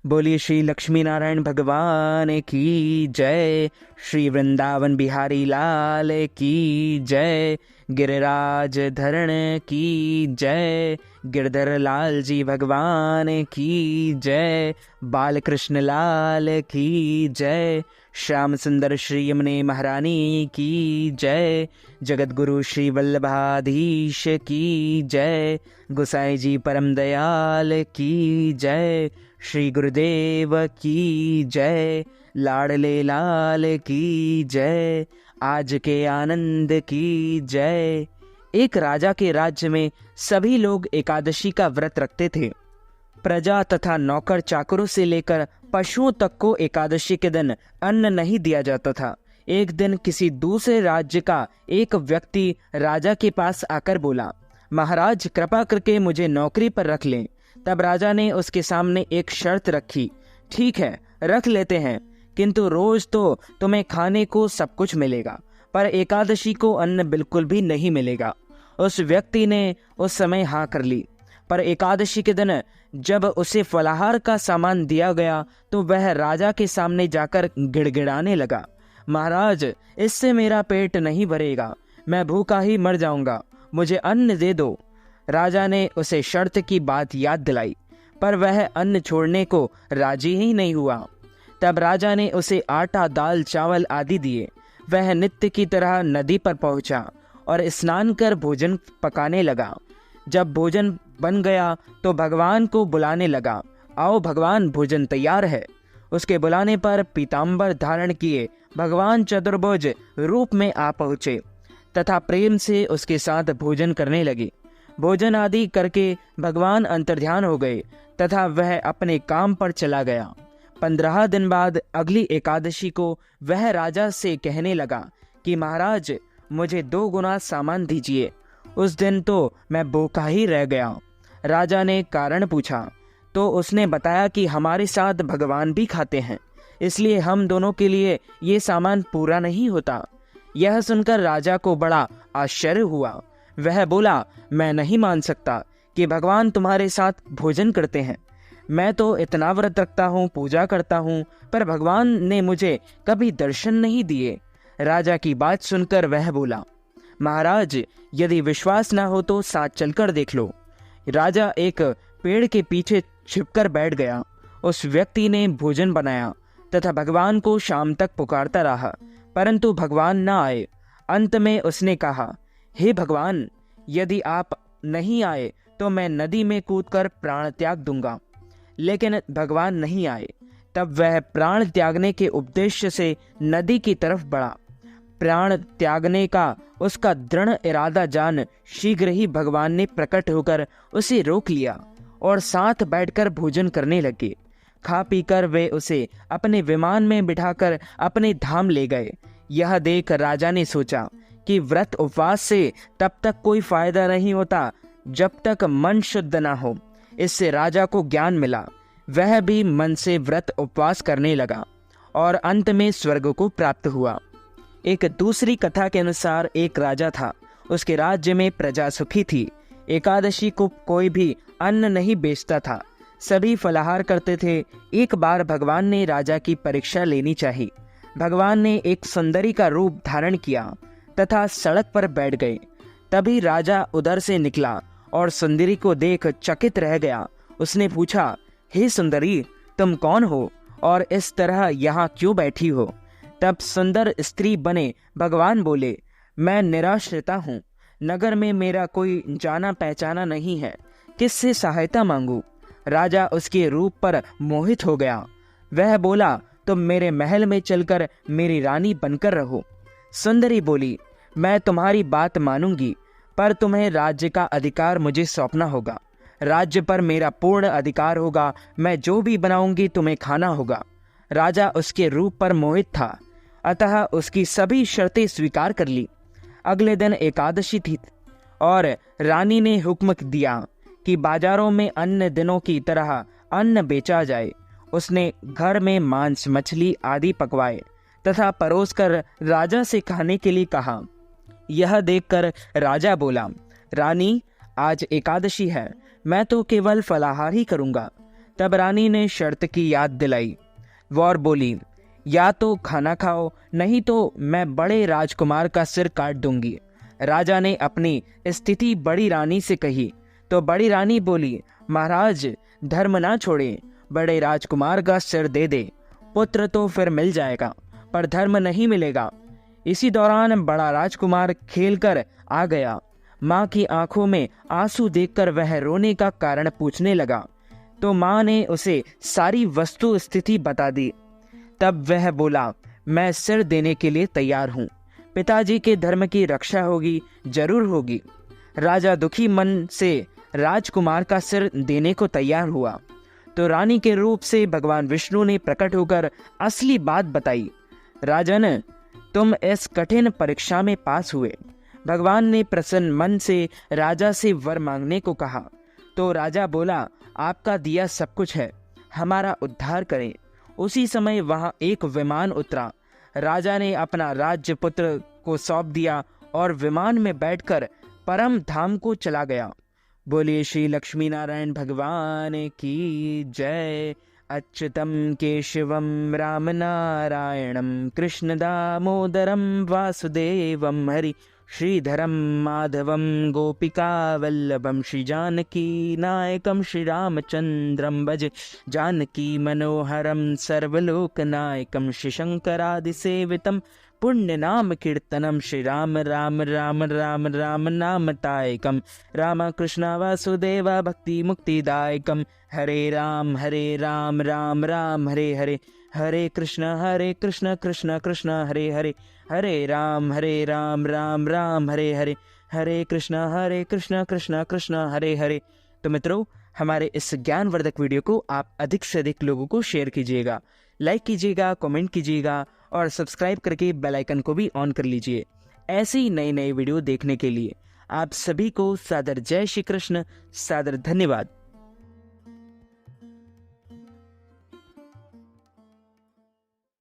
बोलिए श्री लक्ष्मी नारायण भगवान की जय। श्री वृंदावन बिहारी लाल की जय। गिरिराज धरण की जय। गिरधर लाल जी भगवान की जय। बाल कृष्ण लाल की जय। श्याम सुंदर श्री यमुने महारानी की जय। जगत गुरु श्री वल्लभाधीश की जय। गोसाई जी परम दयाल की जय। श्री गुरुदेव की जय। लाडले लाल की जय। आज के आनंद की जय। एक राजा के राज्य में सभी लोग एकादशी का व्रत रखते थे। प्रजा तथा नौकर चाकरों से लेकर पशुओं तक को एकादशी के दिन अन्न नहीं दिया जाता था। एक दिन किसी दूसरे राज्य का एक व्यक्ति राजा के पास आकर बोला, महाराज कृपा करके मुझे नौकरी पर रख लें। तब राजा ने उसके सामने एक शर्त रखी, ठीक है रख लेते हैं, किंतु रोज तो तुम्हें खाने को सब कुछ मिलेगा, पर एकादशी को अन्न बिल्कुल भी नहीं मिलेगा। उस व्यक्ति ने उस समय हाँ कर ली, पर एकादशी के दिन जब उसे फलाहार का सामान दिया गया तो वह राजा के सामने जाकर गिड़गिड़ाने लगा, महाराज इससे मेरा पेट नहीं भरेगा, मैं भूखा ही मर जाऊंगा, मुझे अन्न दे दो। राजा ने उसे शर्त की बात याद दिलाई, पर वह अन्न छोड़ने को राजी ही नहीं हुआ। तब राजा ने उसे आटा दाल चावल आदि दिए। वह नित्य की तरह नदी पर पहुंचा और स्नान कर भोजन पकाने लगा। जब भोजन बन गया तो भगवान को बुलाने लगा, आओ भगवान भोजन तैयार है। उसके बुलाने पर पीताम्बर धारण किए भगवान चतुर्भुज रूप में आ पहुंचे तथा प्रेम से उसके साथ भोजन करने लगे। भोजन आदि करके भगवान अंतर्ध्यान हो गए तथा वह अपने काम पर चला गया। 15 दिन बाद अगली एकादशी को वह राजा से कहने लगा कि महाराज मुझे 2 गुना सामान दीजिए। उस दिन तो मैं भूखा ही रह गया। राजा ने कारण पूछा तो उसने बताया कि हमारे साथ भगवान भी खाते हैं, इसलिए हम दोनों के लिए ये सामान पूरा नहीं होता। यह सुनकर राजा को बड़ा आश्चर्य हुआ। वह बोला, मैं नहीं मान सकता कि भगवान तुम्हारे साथ भोजन करते हैं। मैं तो इतना व्रत रखता हूँ, पूजा करता हूँ, पर भगवान ने मुझे कभी दर्शन नहीं दिए। राजा की बात सुनकर वह बोला, महाराज यदि विश्वास ना हो तो साथ चलकर देख लो। राजा एक पेड़ के पीछे छिपकर बैठ गया। उस व्यक्ति ने भोजन बनाया तथा भगवान को शाम तक पुकारता रहा, परंतु भगवान न आए। अंत में उसने कहा, हे भगवान यदि आप नहीं आए तो मैं नदी में कूदकर प्राण त्याग दूंगा। लेकिन भगवान नहीं आए। तब वह प्राण त्यागने के उद्देश्य से नदी की तरफ बढ़ा। प्राण त्यागने का उसका दृढ़ इरादा जान शीघ्र ही भगवान ने प्रकट होकर उसे रोक लिया और साथ बैठकर भोजन करने लगे। खा पीकर वे उसे अपने विमान में बिठाकर अपने धाम ले गए। यह देख राजा ने सोचा कि व्रत उपवास से तब तक कोई फायदा नहीं होता जब तक मन शुद्ध ना हो। इससे राजा को ज्ञान मिला। वह भी मन से व्रत उपवास करने लगा और अंत में स्वर्ग को प्राप्त हुआ। एक दूसरी कथा के अनुसार एक राजा था। उसके राज्य में प्रजा सुखी थी। एकादशी को कोई भी अन्न नहीं बेचता था, सभी फलाहार करते थे। एक बार भगवान ने राजा की परीक्षा लेनी चाहिए। भगवान ने एक सुंदरी का रूप धारण किया तथा सड़क पर बैठ गए। तभी राजा उधर से निकला और सुंदरी को देख चकित रह गया। उसने पूछा, हे सुंदरी तुम कौन हो और इस तरह यहाँ क्यों बैठी हो? तब सुंदर स्त्री बने भगवान बोले, मैं निराश्रिता हूँ, नगर में मेरा कोई जाना पहचाना नहीं है, किससे सहायता मांगू? राजा उसके रूप पर मोहित हो गया। वह बोला, तुम मेरे महल में चलकर मेरी रानी बनकर रहो। सुंदरी बोली, मैं तुम्हारी बात मानूंगी, पर तुम्हें राज्य का अधिकार मुझे सौंपना होगा। राज्य पर मेरा पूर्ण अधिकार होगा। मैं जो भी बनाऊंगी तुम्हें खाना होगा। राजा उसके रूप पर मोहित था, अतः उसकी सभी शर्तें स्वीकार कर ली। अगले दिन एकादशी थी और रानी ने हुक्म दिया कि बाजारों में अन्य दिनों की तरह अन्न बेचा जाए। उसने घर में मांस मछली आदि पकवाए तथा परोसकर राजा से खाने के लिए कहा। यह देखकर राजा बोला, रानी आज एकादशी है, मैं तो केवल फलाहार ही करूंगा। तब रानी ने शर्त की याद दिलाई और बोली, या तो खाना खाओ, नहीं तो मैं बड़े राजकुमार का सिर काट दूंगी। राजा ने अपनी स्थिति बड़ी रानी से कही तो बड़ी रानी बोली, महाराज धर्म ना छोड़े, बड़े राजकुमार का सिर दे दे, पुत्र तो फिर मिल जाएगा पर धर्म नहीं मिलेगा। इसी दौरान बड़ा राजकुमार खेलकर आ गया। माँ की आंखों में आंसू देखकर वह रोने का कारण पूछने लगा तो माँ ने उसे सारी वस्तु स्थिति बता दी। तब वह बोला, मैं सिर देने के लिए तैयार हूँ, पिताजी के धर्म की रक्षा होगी, जरूर होगी। राजा दुखी मन से राजकुमार का सिर देने को तैयार हुआ तो रानी के रूप से भगवान विष्णु ने प्रकट होकर असली बात बताई। राजन, तुम इस कठिन परीक्षा में पास हुए। भगवान ने प्रसन्न मन से राजा से वर मांगने को कहा तो राजा बोला, आपका दिया सब कुछ है, हमारा उद्धार करें। उसी समय वहां एक विमान उतरा। राजा ने अपना राज्य पुत्र को सौंप दिया और विमान में बैठकर परम धाम को चला गया। बोलिए श्री लक्ष्मी नारायण भगवान की जय। अच्युतम केशवम राम नारायणम कृष्ण दामोदरम वासुदेवम हरि श्रीधरम माधवम गोपिका वल्लभम श्री जानकी नायकम श्री रामचंद्रम भज जानकी मनोहरम सर्वलोकनायकम श्री शंकरादि सेवितम पुण्य नाम कीर्तनम श्री राम राम राम राम राम नामतायकम राम कृष्ण वासुदेव भक्ति मुक्तिदायकम हरे राम राम राम हरे हरे, हरे कृष्ण कृष्ण कृष्ण हरे हरे, हरे राम राम राम हरे हरे, हरे कृष्ण कृष्ण कृष्ण हरे हरे। तो मित्रों, हमारे इस ज्ञानवर्धक वीडियो को आप अधिक से अधिक लोगों को शेयर कीजिएगा, लाइक कीजिएगा, कमेंट कीजिएगा और सब्सक्राइब करके बेल आइकन को भी ऑन कर लीजिए। ऐसे ही नए नए वीडियो देखने के लिए आप सभी को सादर जय श्री कृष्ण, सादर धन्यवाद।